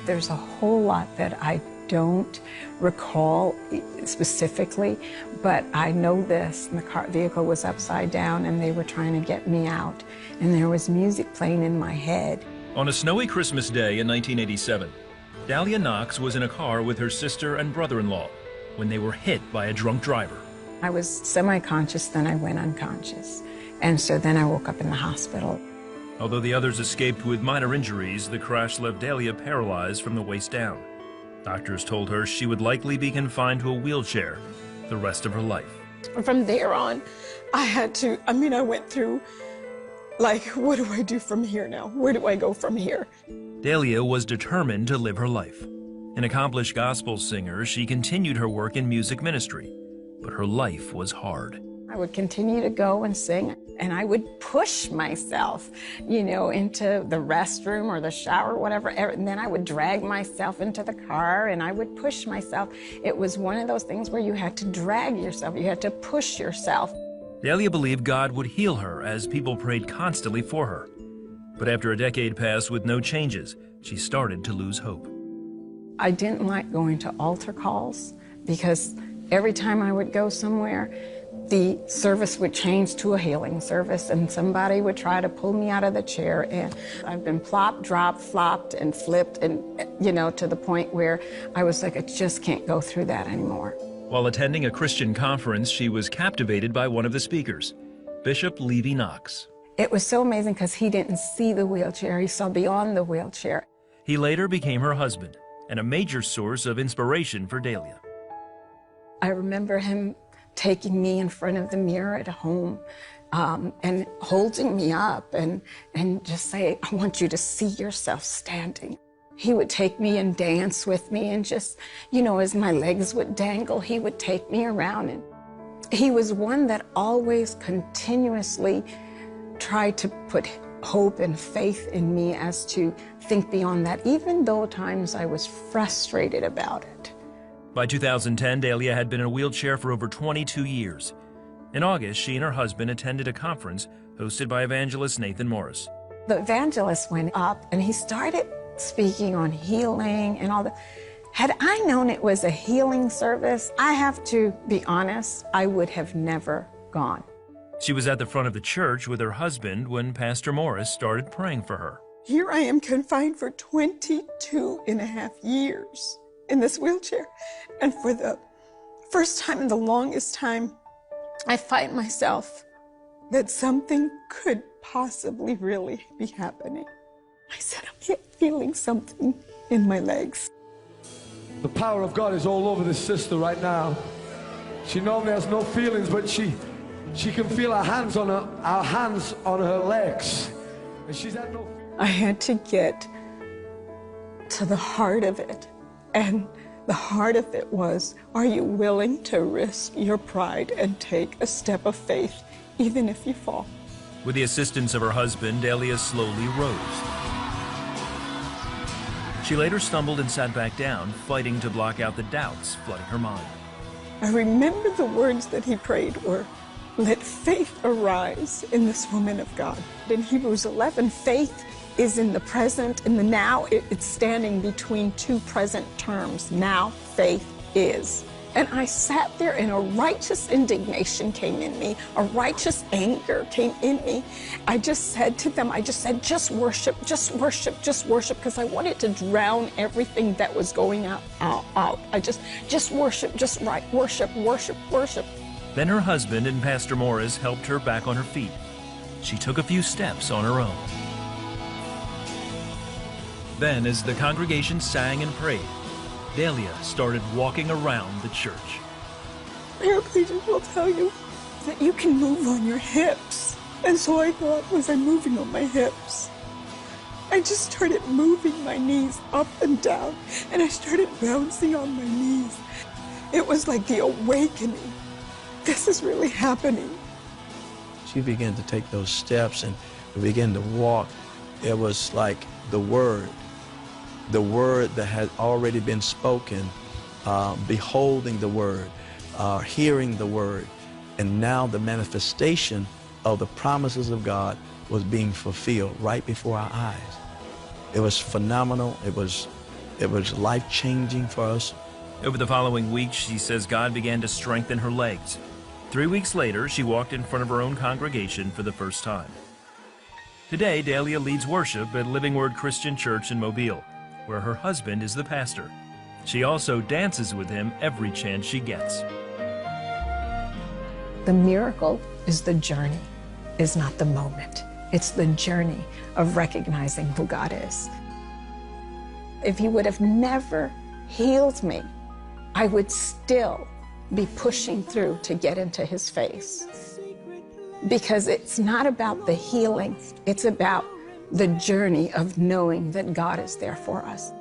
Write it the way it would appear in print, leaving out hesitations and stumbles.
There's a whole lot that I don't recall specifically, but I know this. The vehicle was upside down and they were trying to get me out, and there was music playing in my head. On a snowy Christmas day in 1987, Dahlia Knox was in a car with her sister and brother-in-law when they were hit by a drunk driver. I was semi-conscious, then I went unconscious, and so then I woke up in the hospital. Although the others escaped with minor injuries, the crash left Dahlia paralyzed from the waist down. Doctors told her she would likely be confined to a wheelchair the rest of her life. From there on, I went through, like, what do I do from here now? Where do I go from here? Dahlia was determined to live her life. An accomplished gospel singer, she continued her work in music ministry, but her life was hard. I would continue to go and sing, and I would push myself, into the restroom or the shower, or whatever, and then I would drag myself into the car, and I would push myself. It was one of those things where you had to drag yourself, you had to push yourself. Dahlia believed God would heal her as people prayed constantly for her. But after a decade passed with no changes, she started to lose hope. I didn't like going to altar calls because every time I would go somewhere, the service would change to a healing service, and somebody would try to pull me out of the chair, and I've been plopped, dropped, flopped, and flipped, and, to the point where I was like, I just can't go through that anymore. While attending a Christian conference, she was captivated by one of the speakers, Bishop Levy Knox. It was so amazing because he didn't see the wheelchair, he saw beyond the wheelchair. He later became her husband and a major source of inspiration for Dahlia. I remember him taking me in front of the mirror at home and holding me up and just say, I want you to see yourself standing. He would take me and dance with me, and just, as my legs would dangle, he would take me around. And he was one that always continuously tried to put hope and faith in me as to think beyond that, even though at times I was frustrated about it. By 2010, Dahlia had been in a wheelchair for over 22 years. In August, she and her husband attended a conference hosted by evangelist Nathan Morris. The evangelist went up and he started speaking on healing and all that. Had I known it was a healing service, I have to be honest, I would have never gone. She was at the front of the church with her husband when Pastor Morris started praying for her. Here I am confined for 22 and a half years in this wheelchair. And for the first time in the longest time, I find myself that something could possibly really be happening. I said, I'm feeling something in my legs. The power of God is all over this sister right now. She normally has no feelings, but she can feel our hands on her legs. And she's had no feelings. I had to get to the heart of it. And the heart of it was, are you willing to risk your pride and take a step of faith, even if you fall? With the assistance of her husband, Dahlia slowly rose. She later stumbled and sat back down, fighting to block out the doubts flooding her mind. I remember the words that he prayed were, let faith arise in this woman of God. In Hebrews 11, faith is in the present, in the now. It's standing between two present terms. Now faith is. And I sat there and a righteous indignation came in me, a righteous anger came in me. I just said to them, just worship, just worship, just worship, because I wanted to drown everything that was going out. I just worship, just worship, worship, worship. Then her husband and Pastor Morris helped her back on her feet. She took a few steps on her own. Then, as the congregation sang and prayed, Dahlia started walking around the church. Paraplegics will tell you that you can move on your hips. And so I thought, was I moving on my hips? I just started moving my knees up and down, and I started bouncing on my knees. It was like the awakening. This is really happening. She began to take those steps and began to walk. It was like the word that had already been spoken, beholding the word, hearing the word, and now the manifestation of the promises of God was being fulfilled right before our eyes. It was phenomenal. It was It was life-changing for us. Over the following weeks, she says God began to strengthen her legs. 3 weeks later, she walked in front of her own congregation for the first time. Today, Dalia leads worship at Living Word Christian Church in Mobile, where her husband is the pastor. She also dances with him every chance she gets. The miracle is the journey, is not the moment. It's the journey of recognizing who God is. If he would have never healed me, I would still be pushing through to get into his face. Because it's not about the healing, it's about the journey of knowing that God is there for us.